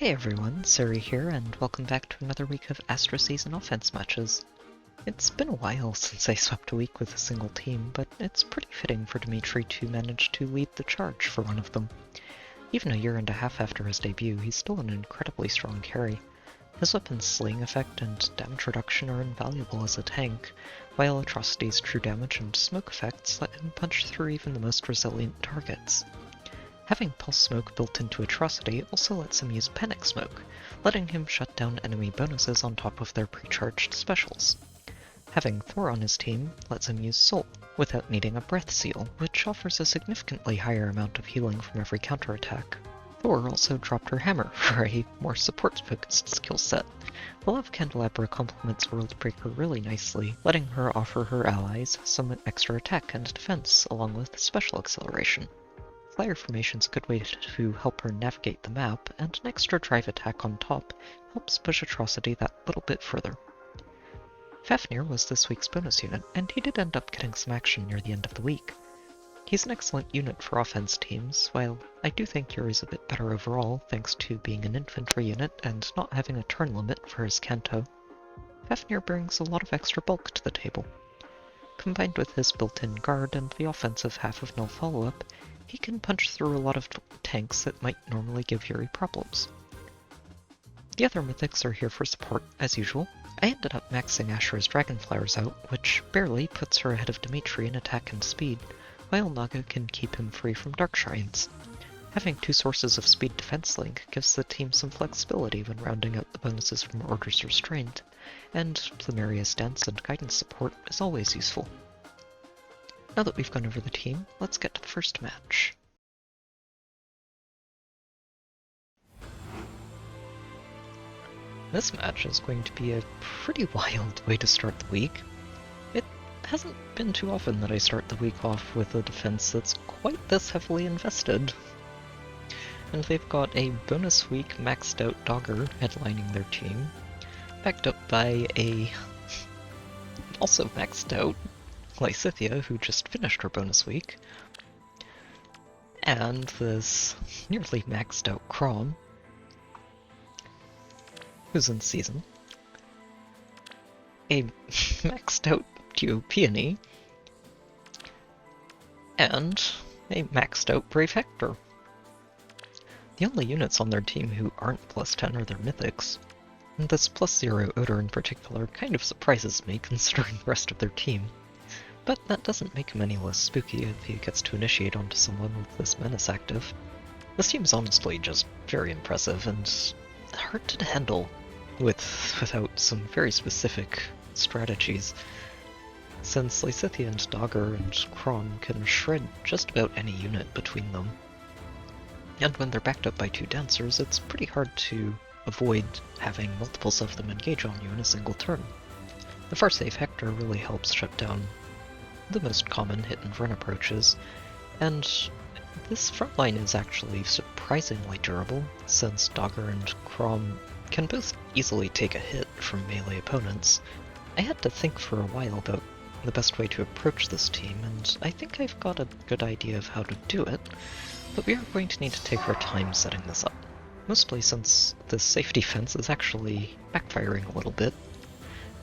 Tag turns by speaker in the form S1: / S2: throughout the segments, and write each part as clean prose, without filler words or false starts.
S1: Hey everyone, Suri here, and welcome back to another week of Astra Season offense matches. It's been a while since I swept a week with a single team, but it's pretty fitting for Dimitri to manage to lead the charge for one of them. Even a year and a half after his debut, he's still an incredibly strong carry. His weapon's slaying effect and damage reduction are invaluable as a tank, while Atrocity's true damage and smoke effects let him punch through even the most resilient targets. Having Pulse Smoke built into Atrocity also lets him use Panic Smoke, letting him shut down enemy bonuses on top of their pre-charged specials. Having Thor on his team lets him use Soul, without needing a Breath Seal, which offers a significantly higher amount of healing from every counterattack. Thor also dropped her Hammer for a more support-focused skill set. The Love Candelabra complements Worldbreaker really nicely, letting her offer her allies some extra attack and defense, along with special acceleration. Flyer Formation's a good way to help her navigate the map, and an extra drive attack on top helps push Atrocity that little bit further. Fafnir was this week's bonus unit, and he did end up getting some action near the end of the week. He's an excellent unit for offense teams, while I do think Yuri's a bit better overall thanks to being an infantry unit and not having a turn limit for his Canto. Fafnir brings a lot of extra bulk to the table. Combined with his built-in guard and the offensive half of null follow-up, he can punch through a lot of tanks that might normally give Yuri problems. The other mythics are here for support, as usual. I ended up maxing Ashura's Dragonflowers out, which barely puts her ahead of Dimitri in attack and speed, while Naga can keep him free from Dark Shrines. Having two sources of speed defense link gives the team some flexibility when rounding out the bonuses from Order's Restraint, and Plumeria's Dance and Guidance support is always useful. Now that we've gone over the team, let's get to the first match. This match is going to be a pretty wild way to start the week. It hasn't been too often that I start the week off with a defense that's quite this heavily invested. And they've got a bonus week maxed out Dagr headlining their team, backed up by a also maxed out Lysithea, who just finished her bonus week, and this nearly maxed out Chrom, who's in season, a maxed out Duo Peony, and a maxed out Brave Hector. The only units on their team who aren't plus 10 are their mythics, and this plus 0 Odor in particular kind of surprises me considering the rest of their team. But that doesn't make him any less spooky if he gets to initiate onto someone with this menace active. This team is honestly just very impressive and hard to handle without some very specific strategies, since Lysithea and Dagr and Chrom can shred just about any unit between them. And when they're backed up by two dancers, it's pretty hard to avoid having multiples of them engage on you in a single turn. The far-safe Hector really helps shut down the most common hit-and-run approaches, and this frontline is actually surprisingly durable, since Dagr and Chrom can both easily take a hit from melee opponents. I had to think for a while about the best way to approach this team, and I think I've got a good idea of how to do it, but we are going to need to take our time setting this up, mostly since this safe defense is actually backfiring a little bit,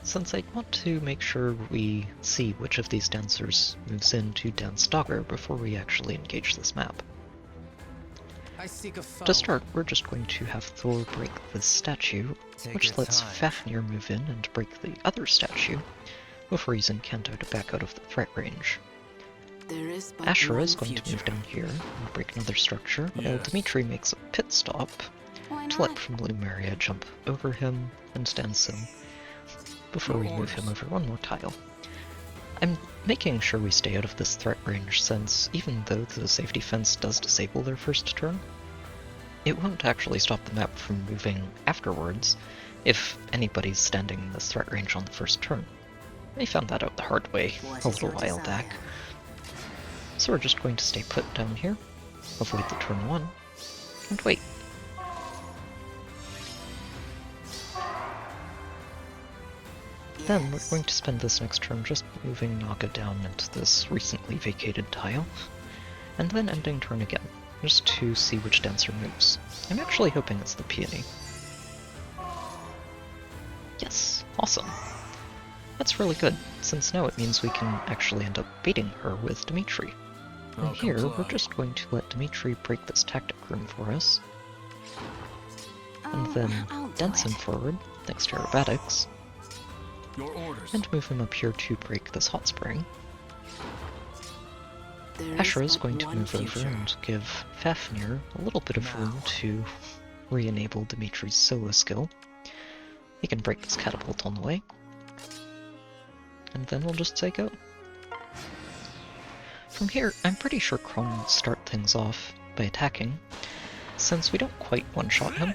S1: since I want to make sure we see which of these dancers moves in to dance Dagr before we actually engage this map. To start, we're just going to have Thor break this statue, which lets Fafnir move in and break the other statue, before using Canto to back out of the threat range. Ashura is going to move down here and break another structure, while Dimitri makes a pit stop to let Plumeria jump over him and dance him, before we move him over one more tile. I'm making sure we stay out of this threat range, since even though the safety fence does disable their first turn, it won't actually stop the map from moving afterwards if anybody's standing in this threat range on the first turn. I found that out the hard way a little while back. So we're just going to stay put down here, avoid the turn 1, and wait. Then we're going to spend this next turn just moving Naga down into this recently vacated tile, and then ending turn again. just to see which dancer moves. I'm actually hoping it's the peony. Yes, awesome. That's really good, since now it means we can actually end up beating her with Dimitri. From here, we're just going to let Dimitri break this tactic room for us, and then dance him forward, thanks to aerobatics, and move him up here to break this hot spring. Asher is going to move over and give Fafnir a little bit of room to re-enable Dimitri's solo skill. He can break this catapult on the way, and then we'll just say go. From here, I'm pretty sure Kron will start things off by attacking, since we don't quite one-shot him.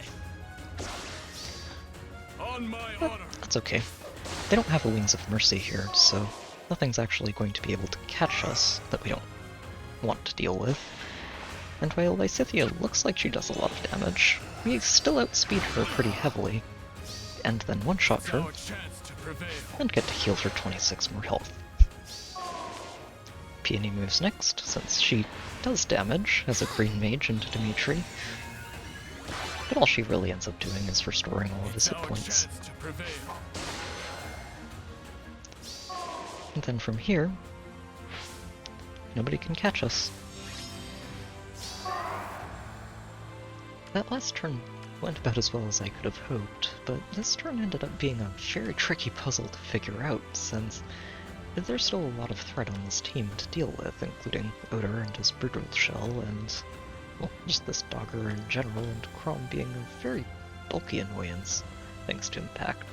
S1: But that's okay. They don't have a Wings of Mercy here, so nothing's actually going to be able to catch us that we don't want to deal with. And while Lysithea looks like she does a lot of damage, we still outspeed her pretty heavily, and then one-shot her, and get to heal for 26 more health. Peony moves next, since she does damage as a green mage into Dimitri, but all she really ends up doing is restoring all of his hit points. And then from here, nobody can catch us. That last turn went about as well as I could have hoped, but this turn ended up being a very tricky puzzle to figure out, since there's still a lot of threat on this team to deal with, including Aether and his Brutal Shell, and, well, just this Dagr in general, and Crom being a very bulky annoyance, thanks to Impact.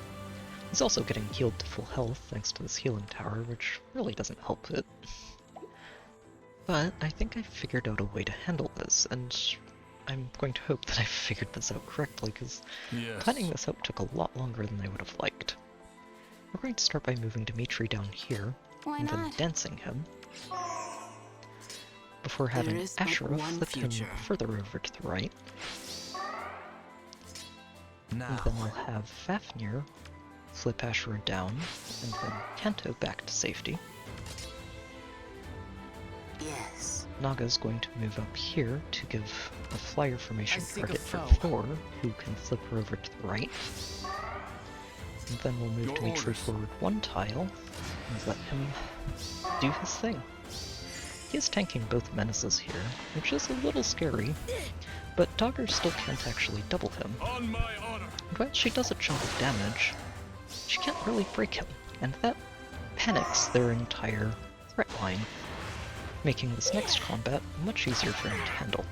S1: He's also getting healed to full health thanks to this healing tower, which really doesn't help it. But I think I figured out a way to handle this, and I'm going to hope that I figured this out correctly, because planning this out took a lot longer than I would have liked. We're going to start by moving Dimitri down here, and then dancing him, before having Asher flip him further over to the right. And then we'll have Fafnir flip Asher down, and then Kanto back to safety.
S2: Yes.
S1: Naga's going to move up here to give a flyer formation target for Thor, who can flip her over to the right. And then we'll move Dimitri forward one tile, and let him do his thing. He is tanking both menaces here, which is a little scary, but Dagr still can't actually double him. And while she does a chunk of damage, she can't really break him, and that panics their entire threat line, making this next combat much easier for him to handle.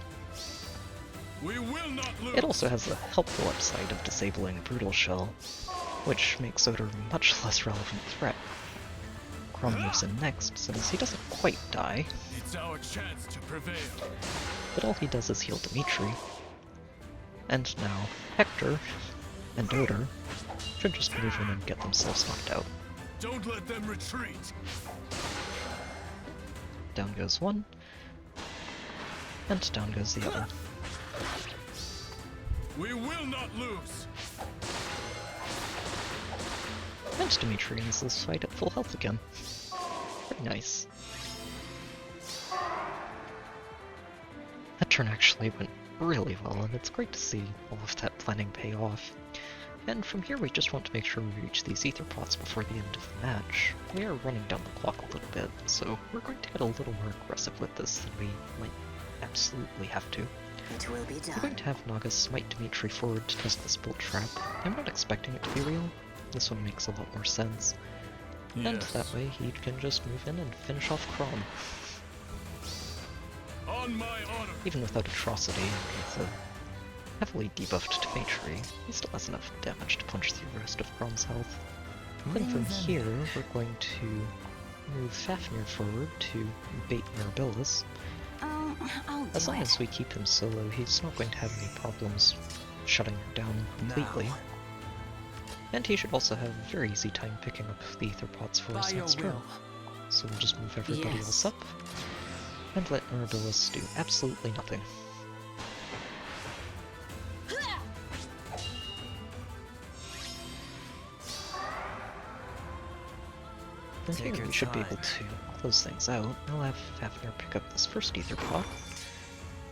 S1: It also has the helpful upside of disabling Brutal Shell, which makes Aether a much less relevant threat. Crom moves in next, since he doesn't quite die, but all he does is heal Dimitri. And now Hector and Aether should just move in and get themselves knocked out.
S3: Don't let them retreat.
S1: Down goes one, and down goes the other.
S3: We will not lose.
S1: And Dimitri ends this fight at full health again. Very nice. That turn actually went really well, and it's great to see all of that planning pay off. And from here we just want to make sure we reach these Aether pots before the end of the match. We are running down the clock a little bit, so we're going to get a little more aggressive with this than we might absolutely have to.
S2: It will be done.
S1: We're going to have Naga smite Dimitri forward to test this bolt trap. I'm not expecting it to be real. This one makes a lot more sense.
S3: Yes.
S1: And that way he can just move in and finish off Crom.
S3: On my honor.
S1: Even without Atrocity and with a heavily debuffed Dimitri, he still has enough damage to punch through the rest of Crom's health. Then from here, we're going to move Fafnir forward to bait Mirabilis. As long as we keep him solo, he's not going to have any problems shutting her down completely.
S2: Now.
S1: And he should also have a very easy time picking up the Aether pots for us next turn. So we'll just move everybody else up, and let Mirabilis do absolutely nothing. And here we should be able to close things out. I'll have Fafnir pick up this first Aether pot,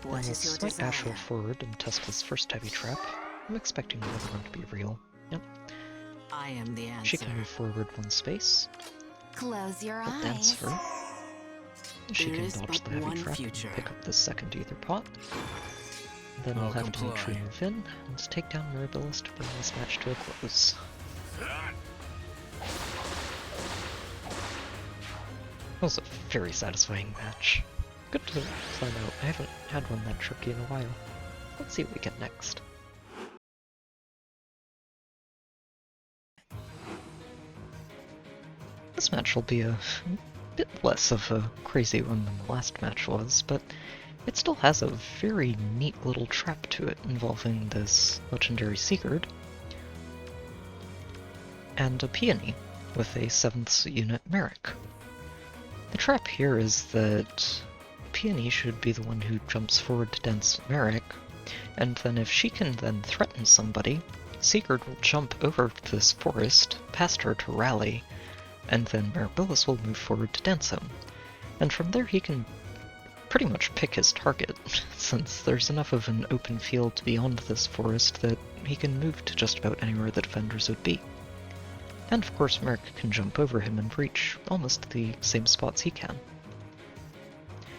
S1: Then
S2: What is
S1: let's
S2: your
S1: slight Ashel
S2: desire?
S1: forward and test this first heavy trap. I'm expecting the other one to be real. Yep.
S2: I am the answer.
S1: She can move forward one space.
S4: Close your
S1: I'll dance
S4: eyes.
S1: her. She
S2: There
S1: can
S2: is
S1: dodge
S2: but
S1: the heavy
S2: one
S1: trap
S2: future.
S1: and pick up the second Aether pot. Then
S3: I'll
S1: we'll have
S3: comply.
S1: Dimitri move in and take down Mirabilis to bring this match to a close. That was a very satisfying match. Good to find out. I haven't had one that tricky in a while. Let's see what we get next. This match will be a bit less of a crazy one than the last match was, but it still has a very neat little trap to it involving this legendary Sigurd and a peony with a 7th unit Merrick. The trap here is that Peony should be the one who jumps forward to dance Merrick, and then if she can then threaten somebody, Sigurd will jump over this forest, past her to rally, and then Mirabilis will move forward to dance him. And from there he can pretty much pick his target, since there's enough of an open field beyond this forest that he can move to just about anywhere the defenders would be. And of course Merrick can jump over him and reach almost the same spots he can.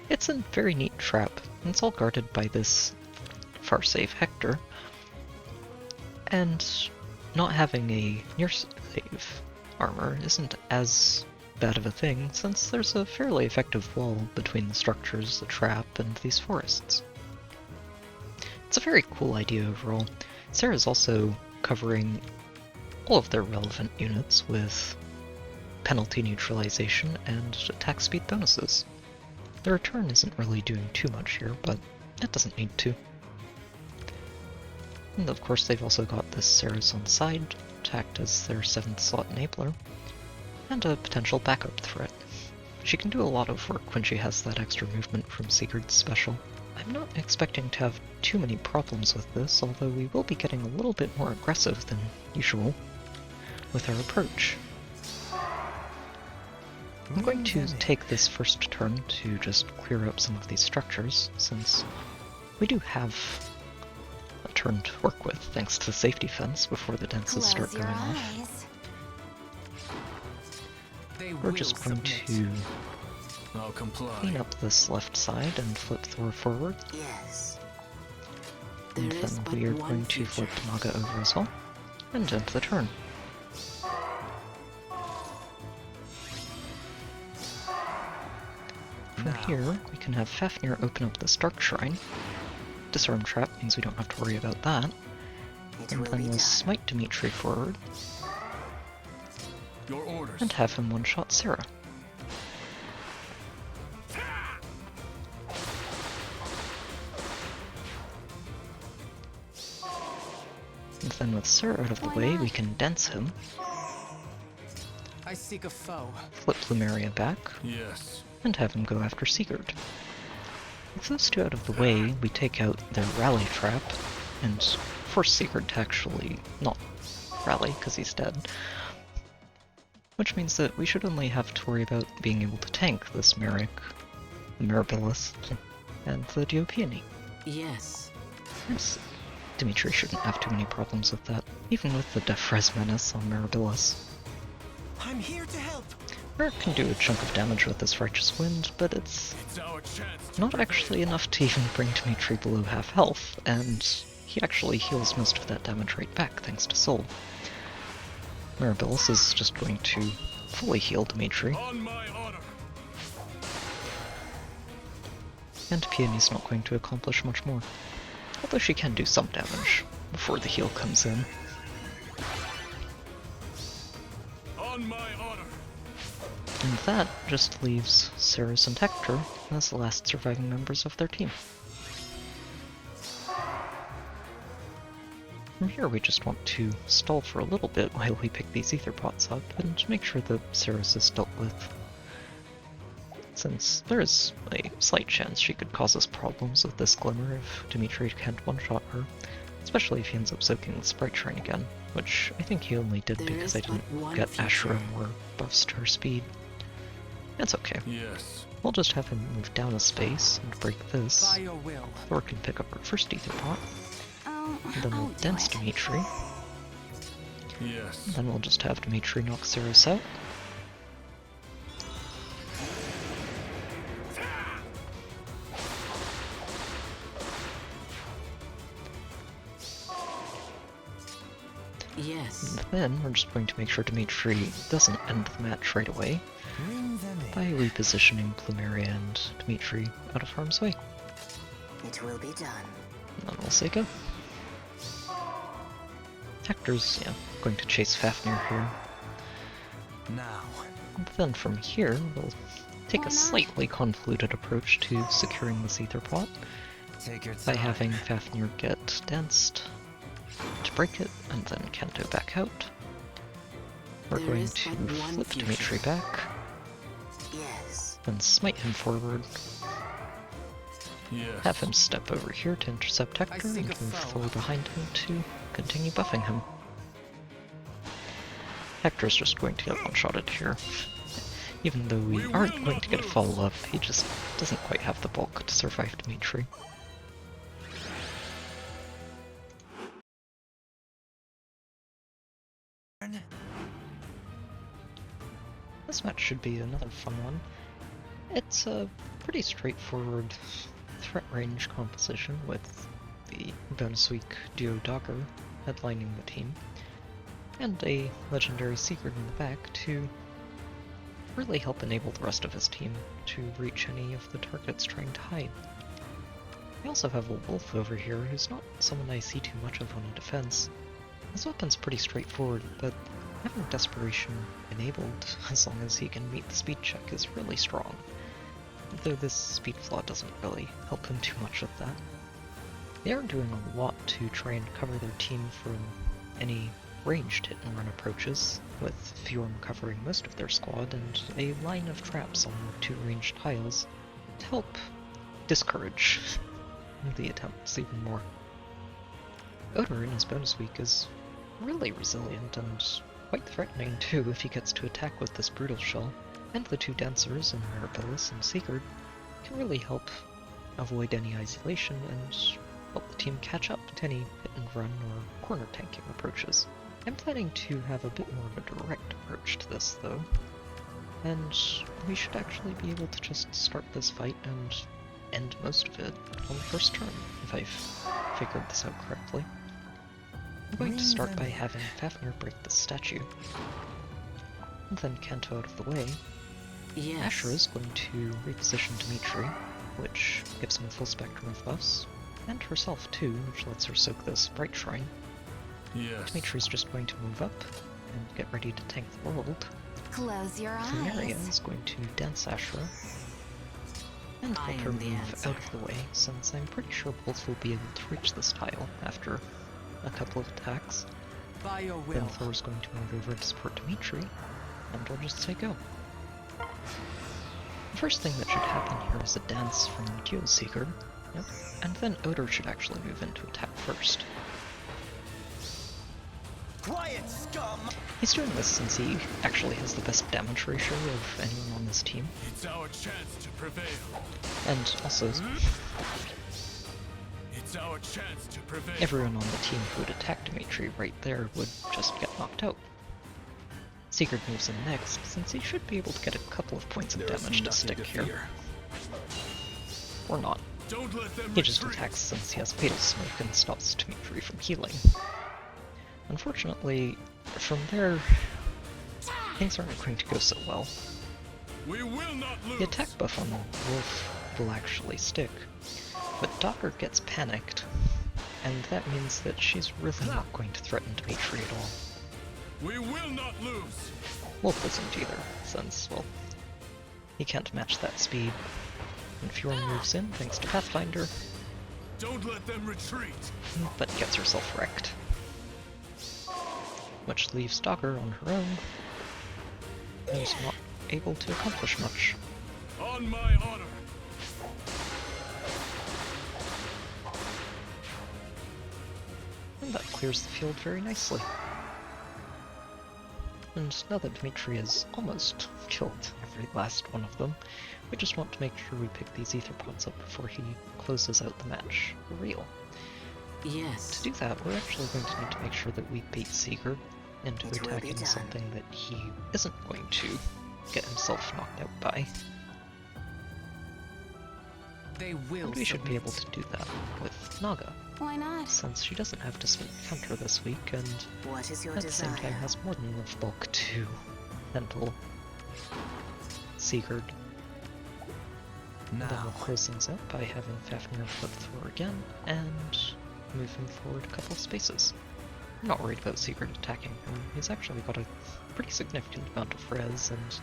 S1: It's a very neat trap, and it's all guarded by this far-save Hector, and not having a near-save armor isn't as bad of a thing, since there's a fairly effective wall between the structures, the trap, and these forests. It's a very cool idea overall. Sarah's also covering all of their relevant units with penalty neutralization and attack speed bonuses. The return isn't really doing too much here, but it doesn't need to. And of course they've also got this Ceres on side, to act as their 7th slot enabler, and a potential backup threat. She can do a lot of work when she has that extra movement from Sigurd's special. I'm not expecting to have too many problems with this, although we will be getting a little bit more aggressive than usual with our approach. I'm going to take this first turn to just clear up some of these structures, since we do have a turn to work with thanks to the safety fence before the dances start
S4: Close
S1: going
S4: your
S1: off.
S4: eyes.
S1: We're just going to
S3: I'll comply.
S1: clean up this left side and flip Thor forward,
S2: Yes.
S1: and
S2: There is
S1: then
S2: but
S1: we are
S2: one
S1: going to
S2: future.
S1: flip Naga over as well, and end the turn. From here, we can have Fafnir open up this Dark Shrine. Disarm Trap means we don't have to worry about that.
S2: It
S1: And
S2: will
S1: then
S2: be
S1: we'll
S2: done.
S1: smite Dimitri forward,
S3: Your orders.
S1: and have him one-shot Sarah. And then with Sarah out of the way, we can dance him,
S5: I seek a foe.
S1: flip Lumeria back,
S3: Yes.
S1: and have him go after Sigurd. With those two out of the way, we take out their rally trap, and force Sigurd to actually not rally, because he's dead. Which means that we should only have to worry about being able to tank this Merrick, the Mirabilis, and the Diopeony.
S2: Yes.
S1: Yes, Dimitri shouldn't have too many problems with that, even with the Defres Menace on Mirabilis.
S5: I'm here to help.
S1: Merrick can do a chunk of damage with this Righteous Wind, but it's
S3: It's our chance to
S1: not actually enough to even bring Dimitri below half health, and he actually heals most of that damage right back thanks to Soul. Mirabilis is just going to fully heal Dimitri,
S3: on my honor.
S1: and Peony's not going to accomplish much more. Although she can do some damage before the heal comes in.
S3: On my honor.
S1: And that just leaves Ceres and Hector as the last surviving members of their team. From here we just want to stall for a little bit while we pick these Aether pots up and make sure that Ceres is dealt with. Since there is a slight chance she could cause us problems with this Glimmer if Dimitri can't one-shot her, especially if he ends up soaking the Sprite Shrine again, which I think he only did
S2: There
S1: because
S2: is
S1: I
S2: but
S1: didn't
S2: one
S1: get
S2: future.
S1: Ashura more buffs to her speed. It's okay.
S3: Yes.
S1: We'll just have him move down a space and break this.
S5: By your will.
S1: Thor can pick up our first Aether Pot.
S4: Oh,
S1: And then
S4: I'll
S1: we'll
S4: do
S1: dance
S4: it.
S1: Dimitri.
S3: Yes.
S1: Then we'll just have Dimitri knock Xeros out.
S2: Yes.
S1: And then we're just going to make sure Dimitri doesn't end the match right away
S5: Bring them in.
S1: by repositioning Plumeria and Dimitri out of harm's way.
S4: It will be done.
S1: And then we'll say go. Hector's, yeah, going to chase Fafnir here.
S5: Now.
S1: And then from here, we'll take
S4: Why
S1: a
S4: not?
S1: slightly convoluted approach to securing this Aether Pot
S5: Take your
S1: by
S5: time.
S1: having Fafnir get danced to break it, and then Kanto back out. We're
S2: There
S1: going
S2: is
S1: to
S2: but one
S1: flip
S2: future.
S1: Dimitri back,
S4: Yes.
S1: then smite him forward,
S3: Yes.
S1: have him step over here to intercept Hector, and
S5: seek
S1: move
S5: a foe.
S1: Thor behind him to continue buffing him. Hector's just going to get one-shotted here. Even though we
S3: We
S1: aren't
S3: will
S1: going
S3: not
S1: to get a
S3: lose.
S1: follow-up, he just doesn't quite have the bulk to survive Dimitri. This match should be another fun one. It's a pretty straightforward threat range composition with the bonus week duo Dagr headlining the team, and a legendary secret in the back to really help enable the rest of his team to reach any of the targets trying to hide. We also have a wolf over here who's not someone I see too much of on a defense. His weapon's pretty straightforward, but having Desperation enabled as long as he can meet the speed check is really strong, though this speed flaw doesn't really help him too much with that. They are doing a lot to try and cover their team from any ranged hit-and-run approaches, with Fjorm covering most of their squad and a line of traps on the two ranged tiles to help discourage the attempts even more. Aether in his bonus week is really resilient and quite threatening too if he gets to attack with this Brutal Shell, and the two dancers in Mirabilis and Sigurd can really help avoid any isolation and help the team catch up to any hit-and-run or corner tanking approaches. I'm planning to have a bit more of a direct approach to this though, and we should actually be able to just start this fight and end most of it on the first turn, if I've figured this out correctly. I'm going to start by having Fafnir break the statue, and then Kanto out of the way.
S2: Yes.
S1: Asher is going to reposition Dimitri, which gives him a full spectrum of buffs, and herself too, which lets her soak this Bright Shrine.
S3: Yes.
S1: Dimitri's just going to move up and get ready to tank the world.
S4: Close your
S1: Plumeria
S4: eyes.
S1: is going to dance Ashra and
S2: I
S1: help her
S2: am the
S1: move
S2: answer.
S1: out of the way, since I'm pretty sure both will be able to reach this tile after a couple of attacks.
S5: By your
S1: Then
S5: will.
S1: Thor's going to move over to support Dimitri, and we'll just say go. The first thing that should happen here is a dance from Duo Seeker, yep, and then Aether should actually move in to attack first.
S5: Quiet, scum!
S1: He's doing this since he actually has the best damage ratio of anyone on this team,
S3: It's our chance to prevail.
S1: and also
S3: It's our chance to prevail.
S1: everyone on the team who would attack Dimitri right there would just get knocked out. Sigurd moves in next, since he should be able to get a couple of points of damage to stick here. Or not.
S3: Don't let them
S1: He just
S3: retreat.
S1: attacks since he has Fatal Smoke and stops Dimitri from healing. Unfortunately, from there, things aren't going to go so well.
S3: We will not lose.
S1: The attack buff on Wolf will actually stick, but Dagr gets panicked, and that means that she's really not going to threaten Dimitri at all.
S3: We will not lose.
S1: Wolf isn't either, since, well, he can't match that speed. And Fjorm moves in thanks to Pathfinder,
S3: Don't let them retreat.
S1: but gets herself wrecked. Which leaves Dagr on her own, who's not able to accomplish much.
S3: On my honor.
S1: And that clears the field very nicely. And now that Dimitri has almost killed every last one of them, we just want to make sure we pick these Aether pods up before he closes out the match for real.
S2: Yes.
S1: To do that, we're actually going to need to make sure that we bait Dagr into
S4: It will be
S1: attacking
S4: done.
S1: something that he isn't going to get himself knocked out by.
S5: They will
S1: And we should be
S5: submit.
S1: able to do that with Naga,
S4: Why not?
S1: since she doesn't have to split counter this week, and
S4: What is your
S1: at the same time
S4: desire?
S1: has more than enough bulk to handle Sigurd. And then we'll
S5: Now.
S1: close things out by having Fafnir flip through again, and move him forward a couple spaces. I'm not worried about Sigurd attacking him. He's actually got a pretty significant amount of res, and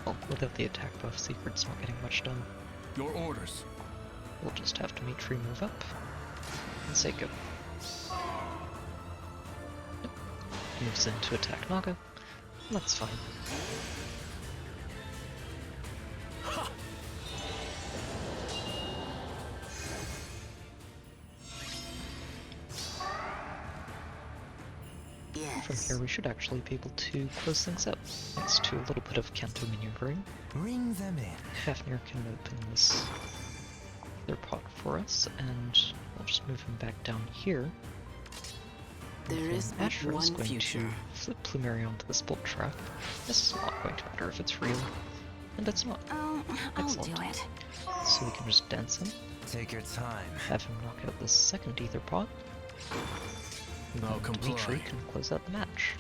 S1: well, without the attack buff, Sigurd's not getting much done.
S3: Your orders.
S1: We'll just have Dimitri move up and say go. Nope. Moves in to attack Naga. That's fine. From
S4: Yes.
S1: here we should actually be able to close things up, thanks to a little bit of Kanto maneuvering.
S5: Bring them in.
S1: Fafnir can open this other pot for us, and I'll just move him back down here.
S2: There
S1: And
S2: is
S1: then
S2: but
S1: Asher is
S2: one
S1: going
S2: future.
S1: to flip Plumeri onto this bolt trap. This is not going to matter if it's real, and it's not.
S4: I'll
S1: Excellent.
S4: do it.
S1: So we can just dance him,
S5: Take your time.
S1: have him knock out this second Aether pot, and
S3: I'll
S1: then Dimitri
S3: comply.
S1: can close out the match.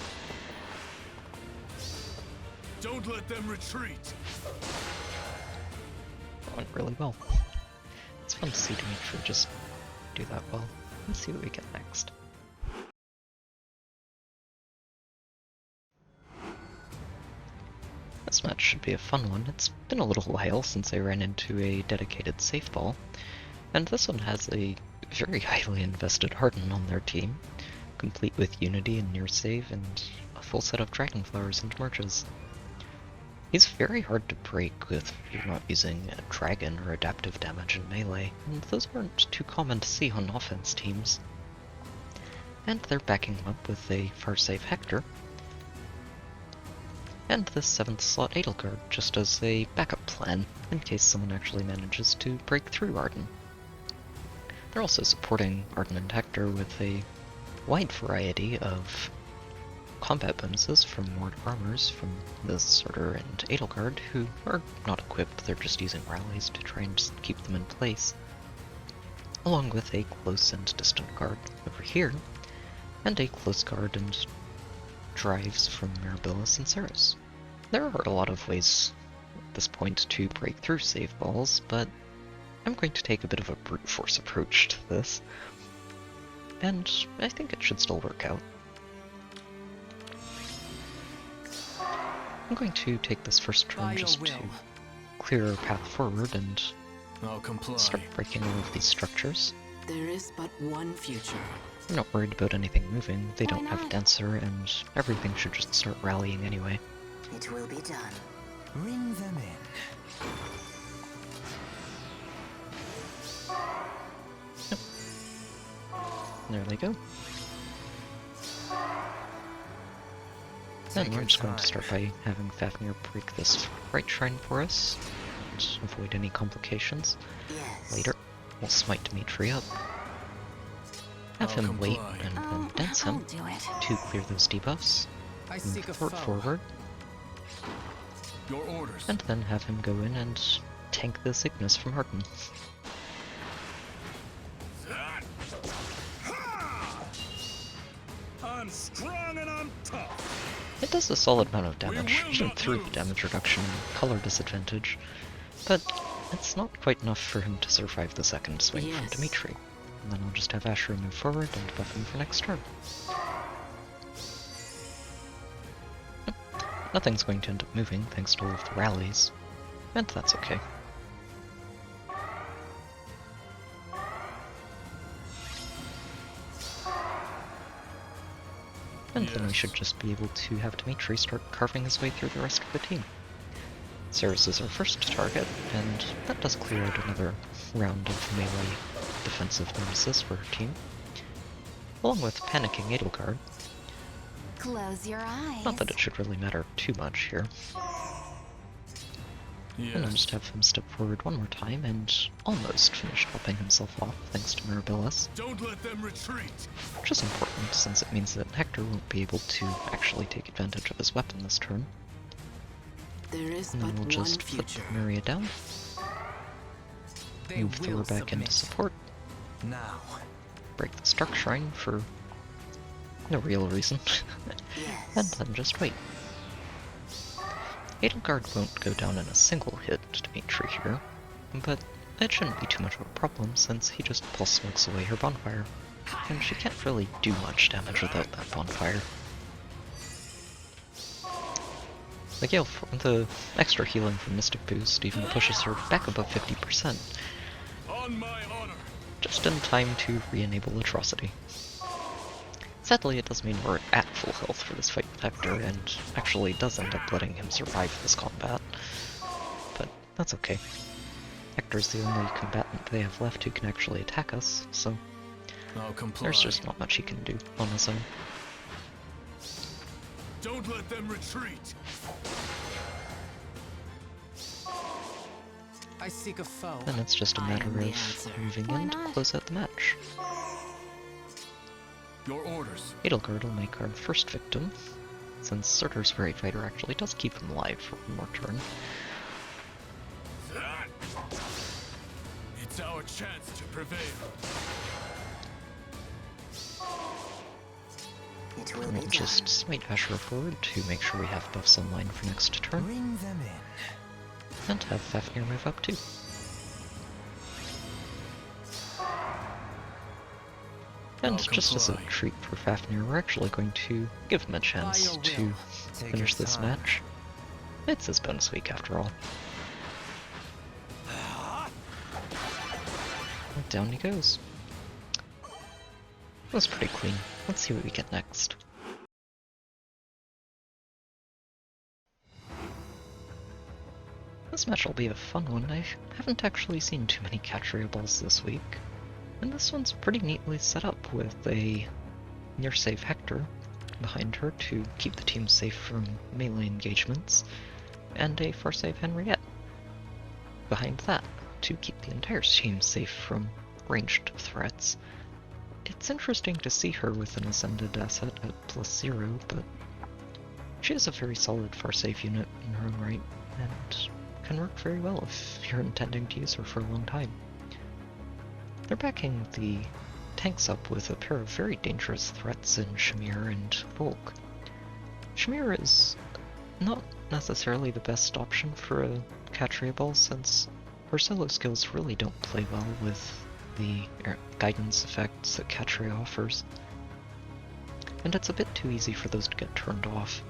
S3: Don't let them retreat.
S1: That went really well. It's fun to see Dimitri just do that well. Let's see what we get next. This match should be a fun one. It's been a little while since I ran into a dedicated safe ball, and this one has a very highly invested Harden on their team, complete with Unity and Near Save and a full set of Dragonflowers and merges. He's very hard to break if you're not using a dragon or adaptive damage in melee, and those aren't too common to see on offense teams. And they're backing him up with a far safe Hector, and this 7th slot Edelgard just as a backup plan, in case someone actually manages to break through Arden. They're also supporting Arden and Hector with a wide variety of combat bonuses from Ward Armors from the Sorter and Edelgard, who are not equipped, they're just using rallies to try and just keep them in place, along with a close and distant guard over here, and a close guard and drives from Mirabilis and Ceres. There are a lot of ways at this point to break through save balls, but I'm going to take a bit of a brute force approach to this, and I think it should still work out. I'm going to take this first
S5: By
S1: turn
S5: your
S1: just to
S5: will.
S1: clear our path forward and
S3: I'll comply.
S1: start breaking all of these structures.
S2: There is but one future.
S1: I'm not worried about anything moving, they
S4: Why
S1: don't have
S4: not?
S1: Dancer, and everything should just start rallying anyway.
S4: It will be done.
S5: Bring them in.
S1: There they go. Then
S5: Take
S1: we're
S5: your
S1: just going to
S5: time.
S1: start by having Fafnir break this right shrine for us, and avoid any complications.
S4: Yes.
S1: Later, we'll smite Dimitri up. Have
S3: I'll
S1: him wait
S3: comply.
S1: and then dance
S4: I'll
S1: him
S4: do it.
S1: to clear those debuffs,
S5: I
S1: move
S5: seek a
S1: Thort
S5: foe.
S1: forward,
S3: Your orders.
S1: and then have him go in and tank this Ignis from Harden.
S3: I'm strong and I'm tough.
S1: It does a solid amount of damage,
S3: will
S1: even
S3: not
S1: through the
S3: lose.
S1: damage reduction and color disadvantage, but it's not quite enough for him to survive the second swing from
S2: Yes.
S1: Dimitri. And then I'll just have Asher move forward and buff him for next turn. Yep. Nothing's going to end up moving thanks to all of the rallies, and that's okay. And then we
S3: Yes.
S1: should just be able to have Dimitri start carving his way through the rest of the team. Ceres is our first target, and that does clear out another round of melee defensive bonuses for her team, along with panicking Edelgard.
S4: Close your eyes.
S1: Not that it should really matter too much here. And I'll just have him step forward one more time and almost finish topping himself off thanks to Mirabilis.
S3: Don't let them retreat.
S1: Which is important since it means that Hector won't be able to actually take advantage of his weapon this turn.
S2: There is
S1: And
S2: but
S1: then we'll
S2: one
S1: just flip
S2: future.
S1: Maria down,
S5: They
S1: move Thor
S5: will
S1: back into
S5: submit.
S1: support,
S5: Now.
S1: break the Struck Shrine for no real reason, and
S4: Yes.
S1: then just wait. Edelgard won't go down in a single hit to Dimitri here, but it shouldn't be too much of a problem since he just pulse smokes away her bonfire, and she can't really do much damage without that bonfire. The extra healing from Mystic Boost even pushes her back above 50%,
S3: On my honor.
S1: just in time to re-enable Atrocity. Sadly, it does mean we're at full health for this fight with Hector, and actually does end up letting him survive this combat. But that's okay. Hector's the only combatant they have left who can actually attack us, so
S3: I'll comply.
S1: there's just not much he can do on his own.
S3: Don't let them retreat.
S5: I seek a foe.
S1: Then it's just a
S2: I
S1: matter
S2: am the
S1: of
S2: answer.
S1: moving
S4: Why
S1: in to
S4: not?
S1: close out the match.
S3: Your orders.
S1: Edelgard will make our first victim, since Surtur's Fairy Fighter actually does keep him alive for one more turn.
S3: It's our chance to prevail.
S4: It will
S1: And
S4: be
S1: we'll
S4: done.
S1: just smite Asher forward to make sure we have buffs online for next turn,
S5: Bring them in.
S1: and have Fafnir move up too. And
S3: I'll
S1: just as a
S3: comply.
S1: treat for Fafnir, we're actually going to give him a chance
S5: By your
S1: to
S5: will. Take
S1: finish
S5: your
S1: this
S5: time.
S1: match. It's his bonus week after all. And down he goes. That was pretty clean. Let's see what we get next. This match will be a fun one. I haven't actually seen too many catchables this week. And this one's pretty neatly set up with a near safe Hector behind her to keep the team safe from melee engagements, and a far safe Henriette behind that to keep the entire team safe from ranged threats. It's interesting to see her with an ascended asset at +0, but she is a very solid far safe unit in her own right, and can work very well if you're intending to use her for a long time. They're backing the tanks up with a pair of very dangerous threats in Shamir and Volk. Shamir is not necessarily the best option for a catchable since her solo skills really don't play well with the guidance effects that Catria offers, and it's a bit too easy for those to get turned off.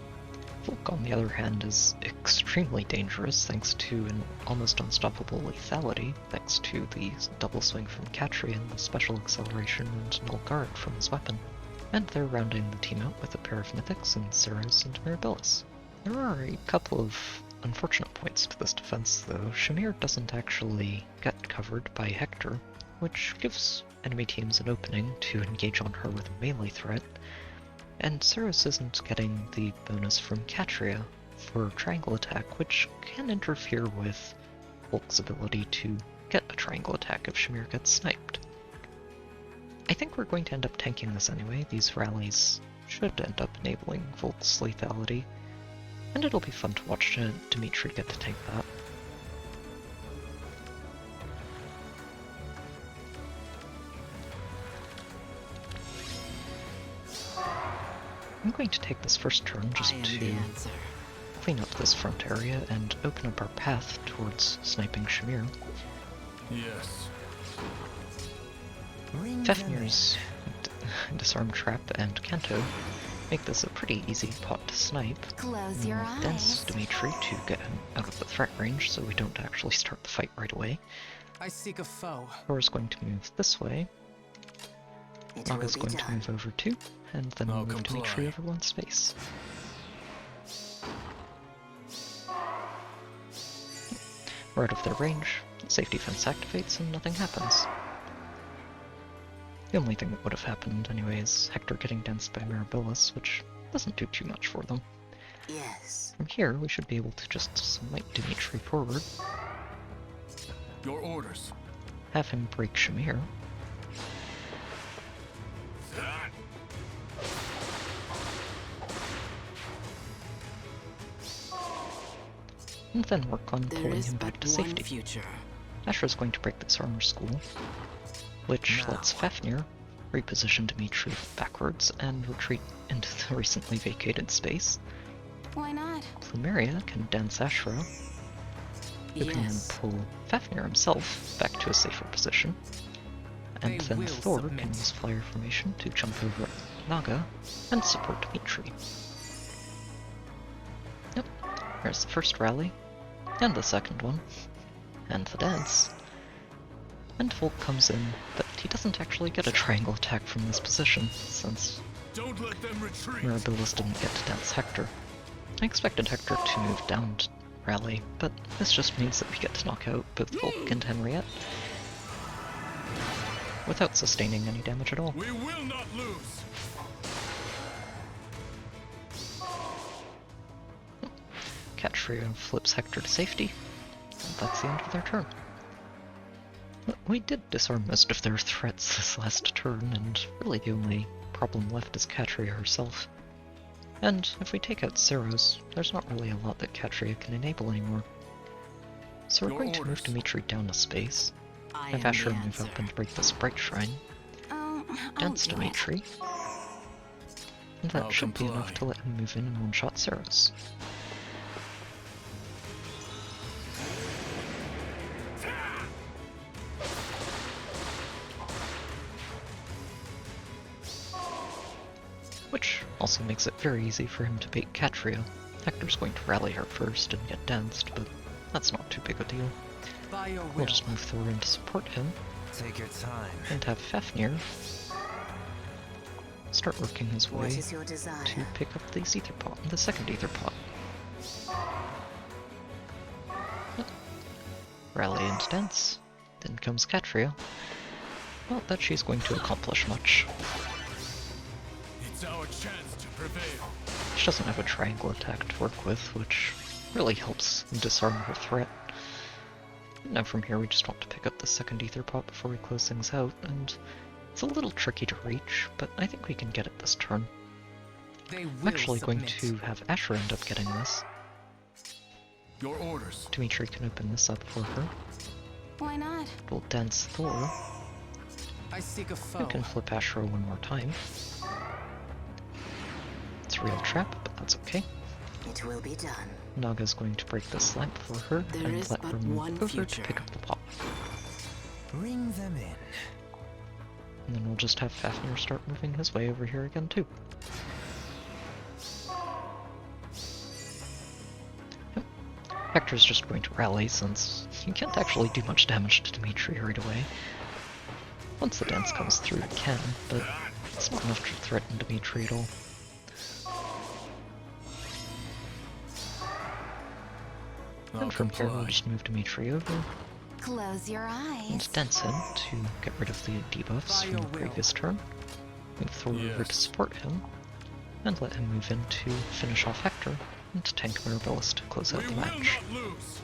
S1: Volk, on the other hand, is extremely dangerous thanks to an almost unstoppable lethality, thanks to the double swing from Catria and the special acceleration and null guard from his weapon. And they're rounding the team out with a pair of mythics in Ceros and Mirabilis. There are a couple of unfortunate points to this defense though. Shamir doesn't actually get covered by Hector, which gives enemy teams an opening to engage on her with a melee threat, and Ceros isn't getting the bonus from Catria for triangle attack, which can interfere with Volk's ability to get a triangle attack if Shamir gets sniped. I think we're going to end up tanking this anyway. These rallies should end up enabling Volk's lethality, and it'll be fun to watch Dimitri get to tank that. I'm going to take this first turn just
S2: I am
S1: to
S2: the answer.
S1: clean up this front area and open up our path towards sniping Shamir.
S3: Yes.
S5: Bring them in.
S1: Fafnir's Disarm Trap and Kanto make this a pretty easy pot to snipe.
S4: Close your
S1: Dense
S4: eyes.
S1: Dimitri to get him out of the threat range so we don't actually start the fight right away.
S5: I seek a foe.
S1: Thor's going to move this way.
S4: It will
S1: Naga's
S4: be
S1: going to
S4: done.
S1: move over too, and then
S3: I'll
S1: we'll move
S3: comply.
S1: Dimitri over one space. We're out of their range, safety fence activates, and nothing happens. The only thing that would have happened anyway is Hector getting danced by Mirabilis, which doesn't do too much for them.
S4: Yes.
S1: From here, we should be able to just smite Dimitri forward,
S3: Your orders.
S1: have him break Shamir, and then work on
S2: There
S1: pulling
S2: is
S1: him
S2: but
S1: back to
S2: one
S1: safety.
S2: future.
S1: Ashra's going to break this armor school, which
S5: Now.
S1: lets Fafnir reposition Dimitri backwards and retreat into the recently vacated space.
S4: Why not?
S1: Plumeria can dance Ashra, who can then
S2: Yes.
S1: pull Fafnir himself back to a safer position. And
S5: They
S1: then
S5: will
S1: Thor
S5: submit.
S1: can use Flyer Formation to jump over Naga and support Dimitri. Yep, there's the first rally, and the second one, and the dance. And Volk comes in, but he doesn't actually get a triangle attack from this position, since
S3: Don't let them retreat.
S1: Mirabilis didn't get to dance Hector. I expected Hector to move down to rally, but this just means that we get to knock out both Volk and Henriette without sustaining any damage at all.
S3: We will not lose.
S1: Catria flips Hector to safety, and that's the end of their turn. But we did disarm most of their threats this last turn, and really the only problem left is Catria herself. And if we take out Ceros, there's not really a lot that Catria can enable anymore. So we're
S3: Your
S1: going to move
S3: orders.
S1: Dimitri down a space,
S2: I
S1: have
S2: am
S1: Asher
S2: the
S1: move
S2: answer.
S1: up and break this Bright Shrine,
S4: I'll
S1: dance
S4: do it.
S1: Dimitri, and that
S3: I'll
S1: should be
S3: comply.
S1: enough to let him move in and one-shot Ceros. Which also makes it very easy for him to bait Catria. Hector's going to rally her first and get danced, but that's not too big a deal.
S5: By your
S1: We'll
S5: will.
S1: just move Thor in to support him,
S5: Take your time.
S1: and have Fafnir start working his
S4: What
S1: way
S4: is your desire?
S1: to pick up these ether pot, the second ether pot. Rally and dance. Then comes Catria. Not that she's going to accomplish much.
S3: It's our chance to prevail.
S1: She doesn't have a triangle attack to work with, which really helps disarm her threat. Now from here we just want to pick up the second ether pot before we close things out, and it's a little tricky to reach, but I think we can get it this turn.
S5: They
S1: I'm
S5: will
S1: actually going
S5: submit.
S1: to have Asher end up getting this.
S3: Your orders.
S1: Dimitri can open this up for her.
S4: Why not?
S1: We'll dance Thor,
S5: I seek a foe.
S1: who can flip Asher one more time. It's a real trap, but that's okay.
S4: It will be done.
S1: Naga's going to break this lamp for her
S2: There
S1: and
S2: is
S1: let her
S2: but
S1: move
S2: one
S1: over
S2: future.
S1: to pick up the pot.
S5: Bring them in.
S1: And then we'll just have Fafnir start moving his way over here again too. Yep. Hector's just going to rally since he can't actually do much damage to Dimitri right away. Once the dance comes through it can, but it's not enough to threaten Dimitri at all.
S3: I'll
S1: And from here we'll
S3: comply.
S1: just move Dimitri over
S4: Close your
S1: and
S4: eyes.
S1: dance him to get rid of the debuffs from the previous turn. Move Thor over to
S3: Yes.
S1: support him, and let him move in to finish off Hector and tank Mirabilis to close out
S3: We
S1: the
S3: will
S1: match.
S3: not lose.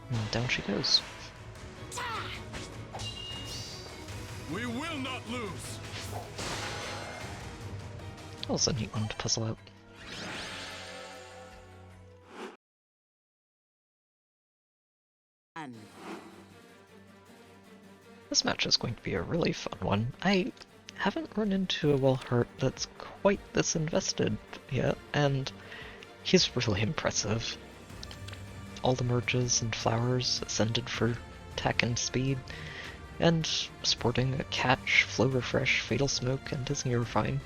S1: And down she goes.
S3: We will not lose.
S1: That was a neat one to puzzle out.
S2: And
S1: This match is going to be a really fun one. I haven't run into a Wellheart that's quite this invested yet, and he's really impressive. All the merges and flowers ascended for attack and speed, and sporting a catch, flow refresh, fatal smoke, and Disney refine.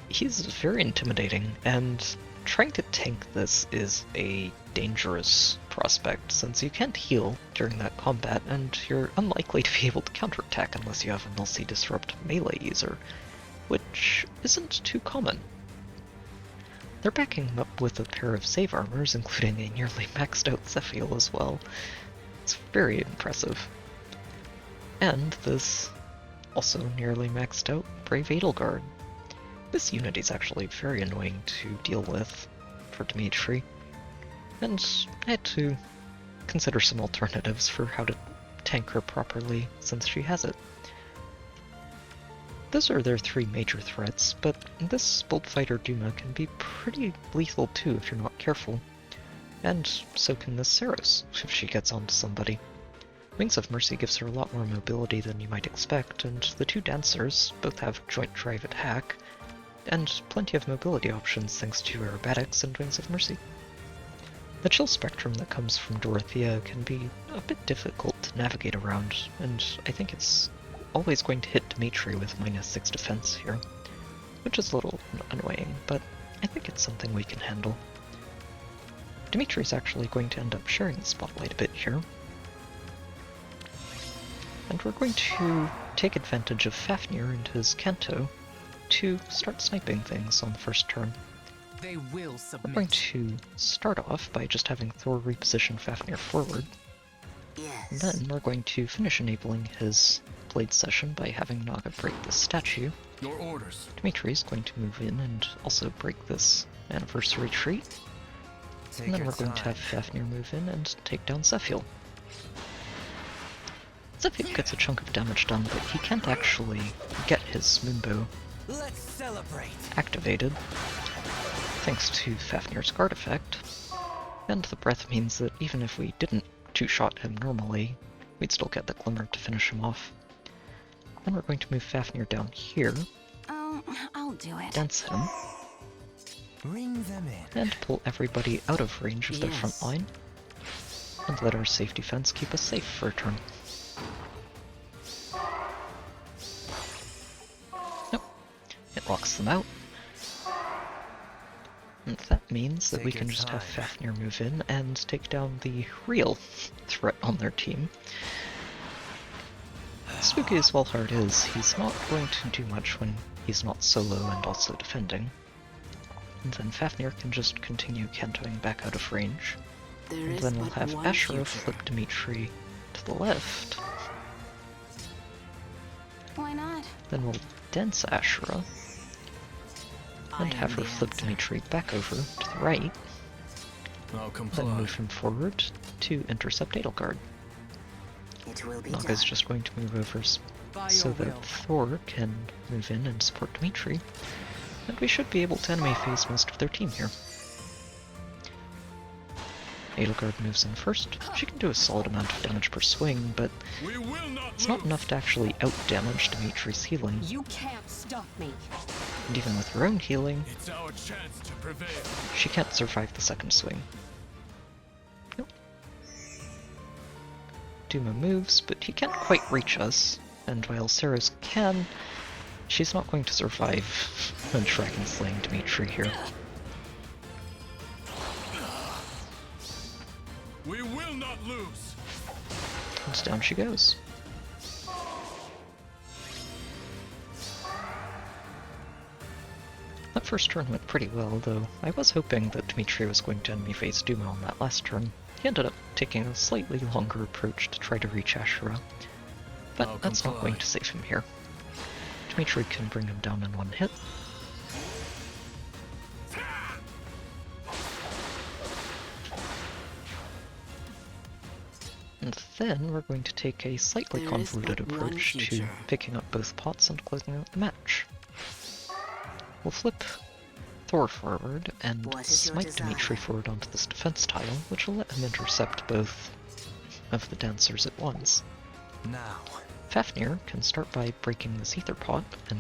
S1: He's very intimidating, and trying to tank this is a dangerous prospect since you can't heal during that combat, and you're unlikely to be able to counterattack unless you have a Multi Disrupt melee user, which isn't too common. They're backing him up with a pair of save armors, including a nearly maxed out Zephiel as well. It's very impressive. And this also nearly maxed out Brave Edelgard. This unit is actually very annoying to deal with for Dimitri, and I had to consider some alternatives for how to tank her properly since she has it. Those are their three major threats, but this Bullfighter Duma can be pretty lethal too if you're not careful, and so can this Saros if she gets onto somebody. Wings of Mercy gives her a lot more mobility than you might expect, and the two Dancers both have Joint Drive Attack, and plenty of mobility options thanks to Aerobatics and Wings of Mercy. The chill spectrum that comes from Dorothea can be a bit difficult to navigate around, and I think it's always going to hit Dimitri with -6 defense here, which is a little annoying, but I think it's something we can handle. Dimitri's actually going to end up sharing the spotlight a bit here, and we're going to take advantage of Fafnir and his Kanto to start sniping things on the first turn.
S5: They will
S1: We're
S5: submit.
S1: going to start off by just having Thor reposition Fafnir forward, and
S4: Yes.
S1: then we're going to finish enabling his Blade Session by having Naga break this statue.
S3: Your orders.
S1: Dimitri's going to move in and also break this Anniversary Tree,
S5: Take
S1: and then
S5: your
S1: we're going to
S5: time.
S1: have Fafnir move in and take down Zephiel. Zephiel gets a chunk of damage done, but he can't actually get his Moonbow
S5: Let's celebrate.
S1: activated, thanks to Fafnir's guard effect, and the breath means that even if we didn't two-shot him normally, we'd still get the Glimmer to finish him off. Then we're going to move Fafnir down here,
S4: Oh, I'll do it.
S1: dance him,
S5: Bring them in.
S1: and pull everybody out of range of their front
S2: Yes.
S1: line, and let our safe defense keep us safe for a turn. Nope, it locks them out. And that means that we
S5: Take
S1: can
S5: your
S1: just have
S5: time.
S1: Fafnir move in and take down the real threat on their team. Spooky as Wellheart is, he's not going to do much when he's not solo and also defending. And then Fafnir can just continue cantoing back out of range.
S2: There
S1: And
S2: is
S1: then we'll
S2: but
S1: have
S2: one
S1: Ashura
S2: future.
S1: flip Dimitri to the left.
S4: Why not?
S1: Then we'll dance Ashura
S2: I
S1: and
S2: am
S1: have her
S2: the
S1: flip
S2: answer.
S1: Dimitri back over to the right.
S3: I'll
S1: Then
S3: comply.
S1: move him forward to intercept Edelgard.
S4: It will be
S1: Naga's
S4: done.
S1: just going to move over
S5: By
S1: so
S5: your
S1: that
S5: will.
S1: Thor can move in and support Dimitri. And we should be able to enemy phase most of their team here. Edelgard moves in first. She can do a solid amount of damage per swing, but
S3: We will not
S1: it's
S3: lose.
S1: not enough to actually out-damage Dimitri's healing.
S6: You can't stop me.
S1: And even with her own healing,
S3: It's our chance to prevail.
S1: she can't survive the second swing. Nope. Duma moves, but he can't quite reach us, and while Saros can, she's not going to survive a dragon slaying Dimitri here.
S3: We will not lose.
S1: And down she goes. That first turn went pretty well, though I was hoping that Dimitri was going to enemy phase Duma on that last turn. He ended up taking a slightly longer approach to try to reach Ashura, but
S3: I'll
S1: that's not
S3: comply.
S1: going to save him here. Dimitri can bring him down in one hit. And then we're going to take a slightly
S2: There is
S1: convoluted
S2: but one
S1: approach to
S2: future.
S1: picking up both pots and closing out the match. We'll flip Thor forward and
S4: What is your
S1: smite Dimitri
S4: desire?
S1: forward onto this defense tile, which will let him intercept both of the dancers at once.
S5: Now.
S1: Fafnir can start by breaking this ether pot and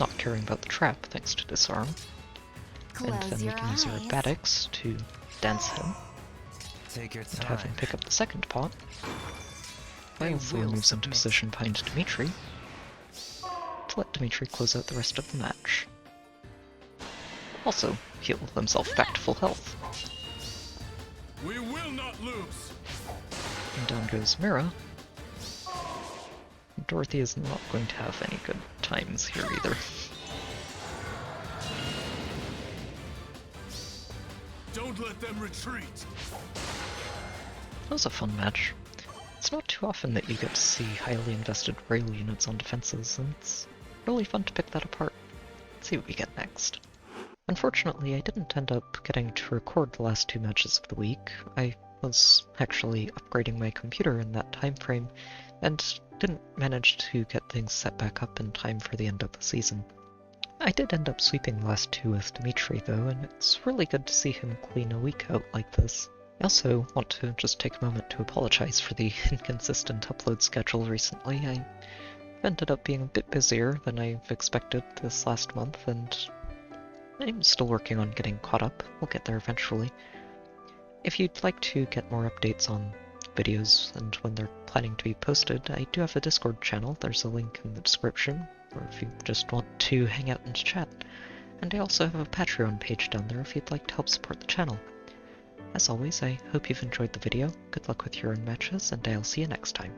S1: not caring about the trap thanks to disarm, and
S4: Close
S1: then we
S4: your
S1: can use
S4: eyes.
S1: aerobatics to dance him
S5: Take your
S1: and have
S5: time.
S1: him pick up the second pot.
S5: They
S1: While Thor
S5: will
S1: moves into
S5: submit.
S1: position behind Dimitri to let Dimitri close out the rest of the match. Also heal himself back to full health.
S3: We will not lose.
S1: And down goes Mira. Dorothy is not going to have any good times here either.
S3: Don't let them retreat.
S1: That was a fun match. It's not too often that you get to see highly invested rail units on defenses, and it's really fun to pick that apart. Let's see what we get next. Unfortunately, I didn't end up getting to record the last 2 matches of the week. I was actually upgrading my computer in that time frame, and didn't manage to get things set back up in time for the end of the season. I did end up sweeping the last 2 with Dimitri though, and it's really good to see him clean a week out like this. I also want to just take a moment to apologize for the inconsistent upload schedule recently. I ended up being a bit busier than I've expected this last month, and I'm still working on getting caught up. We'll get there eventually. If you'd like to get more updates on videos and when they're planning to be posted, I do have a Discord channel. There's a link in the description, or if you just want to hang out and chat. And I also have a Patreon page down there if you'd like to help support the channel. As always, I hope you've enjoyed the video, good luck with your own matches, and I'll see you next time.